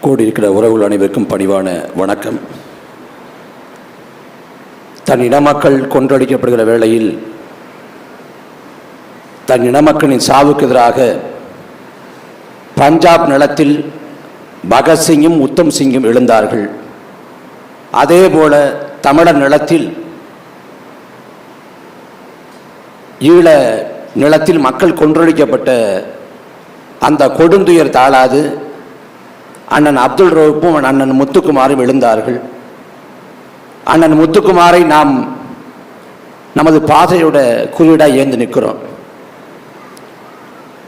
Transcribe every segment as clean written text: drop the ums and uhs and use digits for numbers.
கூடியிருக்கிற உறவுகள் அனைவருக்கும் பணிவான வணக்கம். தன் இனமக்கள் கொன்றடிக்கப்படுகிற வேளையில் தன் இனமக்களின் சாவுக்கு எதிராக பஞ்சாப் நிலத்தில் பகத்சிங்கும் உத்தம் சிங்கும் எழுந்தார்கள். அதேபோல தமிழர் நிலத்தில் ஈழ நிலத்தில் மக்கள் கொன்றடிக்கப்பட்ட அந்த கொடுந்துயர் தாளாது அண்ணன் அப்துல் ரவுஃபும் அண்ணன் முத்துக்குமாரும் எழுந்தார்கள். அண்ணன் முத்துக்குமாரை நாம் நமது பாதையோட குறியீடாக ஏந்து நிற்கிறோம்.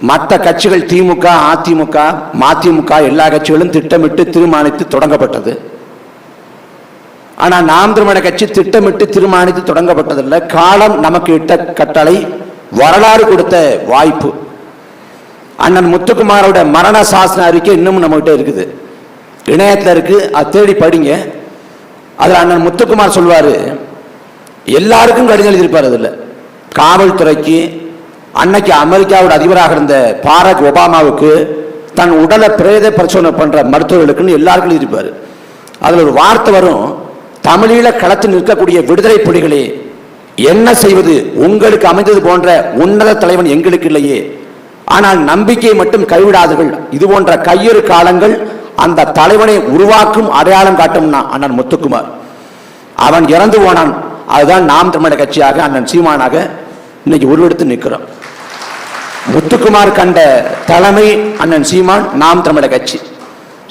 மற்ற கட்சிகள் திமுக, அதிமுக, மதிமுக எல்லா கட்சிகளும் திட்டமிட்டு தீர்மானித்து தொடங்கப்பட்டது. ஆனால் நாம் தமிழர் கட்சி திட்டமிட்டு தீர்மானித்து தொடங்கப்பட்டதில்லை. காலம் நமக்கு இட்ட கட்டளை, வரலாறு கொடுத்த வாய்ப்பு. அண்ணன் முத்துக்குமாரோட மரண சாசன அறிக்கை இன்னும் நம்மகிட்ட இருக்குது, இணையத்தில் இருக்கு, அதை தேடி படிங்க. அதில் அண்ணன் முத்துக்குமார் சொல்வார், எல்லாருக்கும் கடிதம் எழுதியிருப்பார். அதில் காவல்துறைக்கு, அன்னைக்கு அமெரிக்காவோட அதிபராக இருந்த பாரக் ஒபாமாவுக்கு, தன் உடலை பிரேத பரிசோதனை பண்ற மருத்துவர்களுக்குன்னு எல்லாருக்கும் எழுதியிருப்பார். அதில் ஒரு வார்த்தை வரும், தமிழீழ களத்தில் நிற்கக்கூடிய விடுதலை புலிகளே, என்ன செய்வது, உங்களுக்கு அமைந்தது போன்ற உன்னத தலைவன் எங்களுக்கு இல்லையே, ஆனால் நம்பிக்கையை மட்டும் கைவிடாதீர்கள். இது போன்ற கையெறு காலங்கள் அந்த தலைவனை உருவாக்கும் அடையாளம் காட்டும்னா அண்ணன் முத்துக்குமார். அவன் இறந்து போனான். அதுதான் நாம் தமிழர் கட்சியாக அண்ணன் சீமானாக இன்னைக்கு உருவெடுத்து நிற்கிறோம். முத்துக்குமார் கண்ட தலைமை அண்ணன் சீமான், நாம் தமிழர் கட்சி.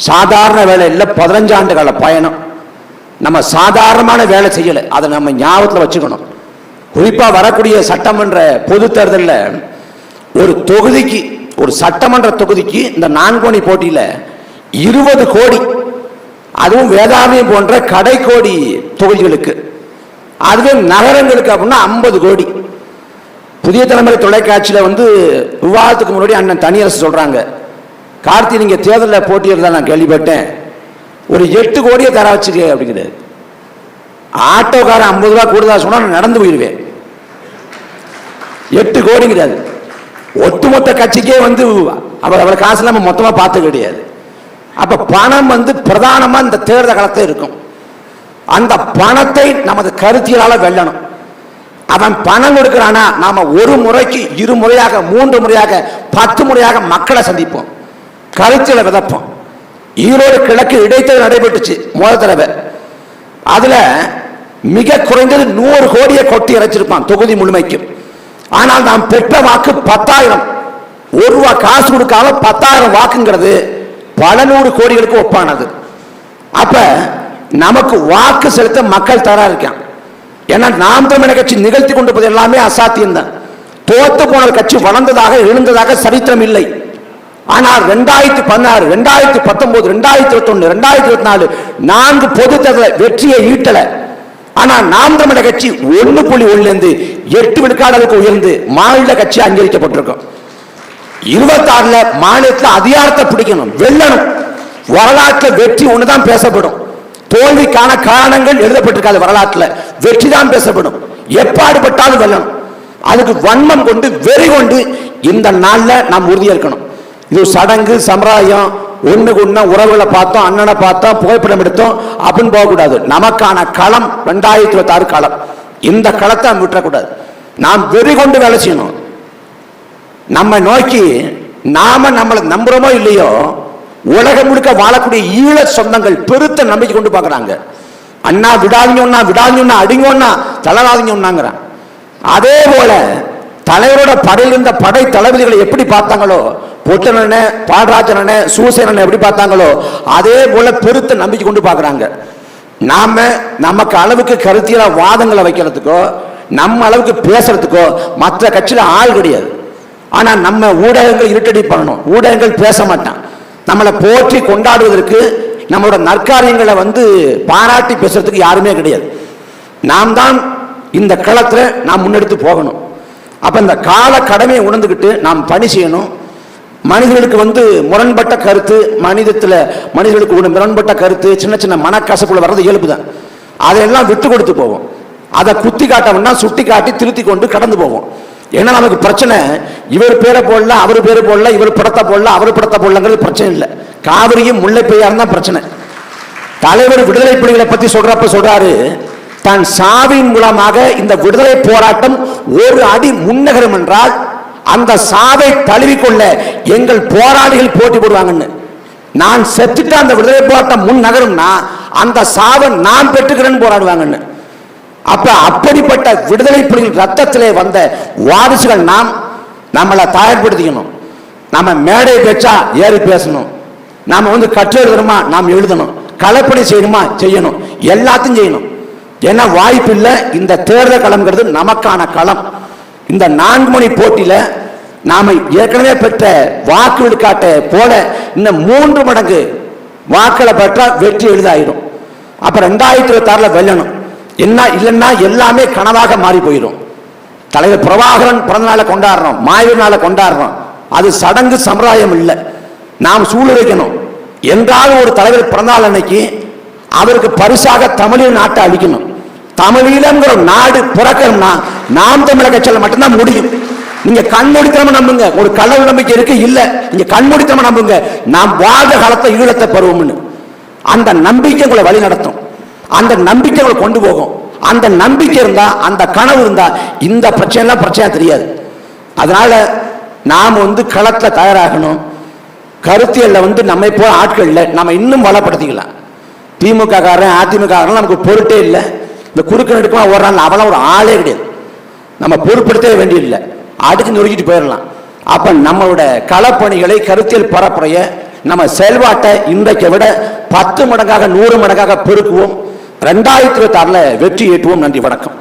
சாதாரண வேலை இல்லை, 15 ஆண்டு கால பயணம். நம்ம சாதாரணமான வேலை செய்யலை, அதை நம்ம ஞாபகத்தில் வச்சுக்கணும். குறிப்பா வரக்கூடிய சட்டமன்ற பொது தேர்தலில் ஒரு தொகுதிக்கு, ஒரு சட்டமன்ற தொகுதிக்கு இந்த 4 போட்டியில் 20 கோடி, அதுவும் வேதாரண்யம் போன்ற கடைக்கோடி தொகுதிகளுக்கு, அதுவே நகரங்களுக்கு அப்படின்னா 50 கோடி. புதிய தலைமுறை தொலைக்காட்சியில் விவாதத்துக்கு முன்னாடி அண்ணன் தனியரசு சொல்றாங்க, கார்த்தி நீங்க தேர்தலில் போட்டியிடுறதா நான் கேள்விப்பட்டேன், ஒரு 8 கோடியை தர வச்சுக்க அப்படிங்கிறாரு. ஆட்டோக்காரன் 50 ரூபா கூடுதலா சொன்னா நான் நடந்து போயிடுவேன். 8 கோடிங்கிறாரு. ஒட்டுமொத்த கட்சிக்கே அவர் காசு நம்ம மொத்தமா பார்த்து கிடையாது. அப்ப பணம் பிரதானமா இந்த தேர்தல் காலத்தில் இருக்கும். அந்த பணத்தை நமது கருத்தியலால வெல்லணும். அவன் பணம் கொடுக்கிறானா, நாம ஒரு முறைக்கு 2 முறையாக 3 முறையாக 10 முறையாக மக்களை சந்திப்போம், கருத்தியலை விதப்போம். ஈரோடு கிழக்கு இடைத்தேர்தல் நடைபெற்றுச்சு முதல் தடவை. அதுல மிக குறைந்தது 100 கோடியை கொட்டி இறைச்சிருப்பான் தொகுதி முழுமைக்கு. ஆனால் நாம் பெற்ற வாக்கு 10,000. 1 ரூபா காசு கொடுக்காம 10,000 வாக்குங்கிறது பல 100 கோடிகளுக்கு ஒப்பானது. அப்ப நமக்கு வாக்கு செலுத்த மக்கள் தயாரா இருக்கான். ஏன்னா நாம் தமிழர் கட்சி நிகழ்த்தி கொண்டு போது எல்லாமே அசாத்தியம் தான். தோத்து போன கட்சி வளர்ந்ததாக எழுந்ததாக சரித்திரம் இல்லை. ஆனால் 2016, 2019, 2021, 2024 4 பொது தேர்தல் வெற்றியை ஈட்டல. ஆனால் நாம் தமிழர் கட்சி 1.1 8 விழுக்காடு அளவுக்கு உயர்ந்து மாநில கட்சி அங்கீகரிக்கப்பட்டிருக்கும். 26 மாநிலத்தில் அதிகாரத்தை பிடிக்கணும், வெல்லணும். வரலாற்றில் வெற்றி ஒண்ணுதான் பேசப்படும், தோல்விக்கான காரணங்கள் எழுதப்பட்டிருக்காது. வரலாற்றில் வெற்றி தான் பேசப்படும். எப்பாடுபட்டாலும் வெல்லணும். அதுக்கு வன்மம் கொண்டு, வெறி கொண்டு இந்த நாளில் நாம் உறுதியா இருக்கணும். இது சடங்கு சம்பிரதாயம், ஒண்ணுக்கு ஒண்ணு உறவுகளை பார்த்தோம், அண்ணனை பார்த்தோம், புகைப்படம் எடுத்தோம் அப்படின்னு போகக்கூடாது. நமக்கான களம் 2026 களம். இந்த களத்தை விட்டுறக்கூடாது. நாம் வெறி கொண்டு வேலை செய்யணும். நம்ம நோக்கி நம்மளை நம்புறோமோ இல்லையோ, உலகம் முழுக்க வாழக்கூடிய ஈழ சொந்தங்கள் பெருத்த நம்பிக்கை கொண்டு பார்க்கறாங்க. அண்ணா விடாதீங்கன்னா, விடாதீங்கன்னா, அடிங்கன்னா, தளராதீங்கன்னாங்கிறான். அதே போல தலைவரோட படையில் இருந்த படை தளபதிகளை எப்படி பார்த்தாங்களோ, பொட்டனே, பாடராஜனே, சூசேனனை எப்படி பார்த்தாங்களோ, அதே போல பெருத்த நம்பிக்கை கொண்டு பார்க்கறாங்க. நாம நமக்கு அளவுக்கு கருத்தியல வாதங்களை வைக்கிறதுக்கோ, நம்ம அளவுக்கு பேசுறதுக்கோ மற்ற கட்சியில ஆள் கிடையாது. ஆனா நம்ம ஊடகங்கள் இருட்டடி பண்ணணும். ஊடகங்கள் பேச மாட்டான். நம்மளை போற்றி கொண்டாடுவதற்கு, நம்மளோட நற்காரியங்களை பாராட்டி பேசுறதுக்கு யாருமே கிடையாது. நாம் தான் இந்த களத்துல நாம் முன்னெடுத்து போகணும். அப்ப இந்த கால கடமையை உணர்ந்துகிட்டு நாம் பணி செய்யணும். மனிதர்களுக்கு முரண்பட்ட கருத்து, மனிதர்களுக்கு முரண்பட்ட கருத்து, சின்ன சின்ன மனக்கசப்புல வர்றது இயல்பு தான். அதையெல்லாம் விட்டு கொடுத்து போவோம். அதை குத்தி காட்டோம்னா சுட்டி காட்டி திருத்தி கொண்டு கடந்து போவோம். ஏன்னா நமக்கு பிரச்சனை இவர் பேரை போடல, அவர் பேரை போடல, இவர் படத்தை போடல, அவர் படத்தை போடலங்கிறது பிரச்சனை இல்லை. காவிரியும் முல்லை பெரியாரும் தான் பிரச்சனை. தலைவர் விடுதலை புலிகளை பத்தி சொல்றப்ப சொல்றாரு, தன் சாவின் மூலமாக இந்த விடுதலை போராட்டம் ஒரு அடி முன்னகரும் என்றால் அந்த சாவை தழுவிக்கொள்ள எங்கள் போராளிகள் போட்டி போடுவாங்கன்னு. நான் செத்துட்டு அந்த விடுதலை போராட்டம் முன் நகரும்னா அந்த சாவை நான் பெற்றுக்கிறேன்னு போராடுவாங்கன்னு. அப்ப அப்படிப்பட்ட விடுதலை புலிகள் ரத்தத்திலே வந்த வாரிசுகள் நாம் நம்மளை தயார்படுத்திக்கணும். நம்ம மேடை பேச்சா ஏறி பேசணும், நாம வந்து கற்று எழுதணுமா நாம் எழுதணும், களப்பணி செய்யணுமா செய்யணும், எல்லாத்தையும் செய்யணும். ஏன்னா வாய்ப்பு இல்லை. இந்த தேர்தல் களம்ங்கிறது நமக்கான களம். இந்த 4 மணி போட்டியில நாம ஏற்கனவே பெற்ற வாக்கு விழுக்காட்டை போல இன்னும் 3 மடங்கு வாக்களை பெற்றா வெற்றி எளிதாயிடும். அப்ப 2026 வெல்லணும். என்ன இல்லைன்னா எல்லாமே கனவாக மாறி போயிடும். தலைவர் பிரபாகரன் பிறந்த நாளை கொண்டாடுறோம், மாவீரர் நாளை கொண்டாடுறோம், அது சடங்கு சம்பிரதாயம் இல்லை. நாம் சூழ்நிலைக்கணும். என்றாலும் ஒரு தலைவர் பிறந்தநாள் அன்னைக்கு அவருக்கு பரிசாக தமிழ் நாட்டை அளிக்கணும். தமிழீழங்கிற நாடு பிறக்கணும்னா நாம் தமிழக கட்சியில் மட்டும்தான் முடியும். நீங்க கண்மூடித்தனமா நம்புங்க, ஒரு கடவுள் நம்பிக்கை இருக்கு இல்ல, நீங்க கண்மூடித்தனமா நம்புங்க, நாம் வாழ்ந்த காலத்தை ஈழத்தை பெறுவோம்னு. அந்த நம்பிக்கை உங்களை வழி நடத்தும், அந்த நம்பிக்கை உங்களை கொண்டு போகும். அந்த நம்பிக்கை இருந்தா, அந்த கனவு இருந்தா இந்த பிரச்சனை பிரச்சனை தெரியாது. அதனால நாம் வந்து களத்துல தயாராகணும். கருத்தியல்ல நம்மை போல ஆட்கள் இல்லை, நம்ம இன்னும் பலப்படுத்திக்கலாம். திமுக காரன் அதிமுக காரன் நமக்கு பொருட்டே இல்லை. இந்த குறுக்கு நெடுக்கமா ஓடுறாங்க, அவெல்லாம் ஒரு ஆளே கிடையாது. நம்ம பொறுப்படுத்தவே வேண்டியதில்லை, அடிச்சு நொறுக்கிட்டு போயிடலாம். அப்ப நம்மளோட களப்பணிகளை கருத்தியல் பரப்புரைய நம்ம செயல்பாட்டை இன்றைக்கு விட 10 மடங்காக 100 மடங்காக பெருக்குவோம். 2026 வெற்றி ஏற்றுவோம். நன்றி, வணக்கம்.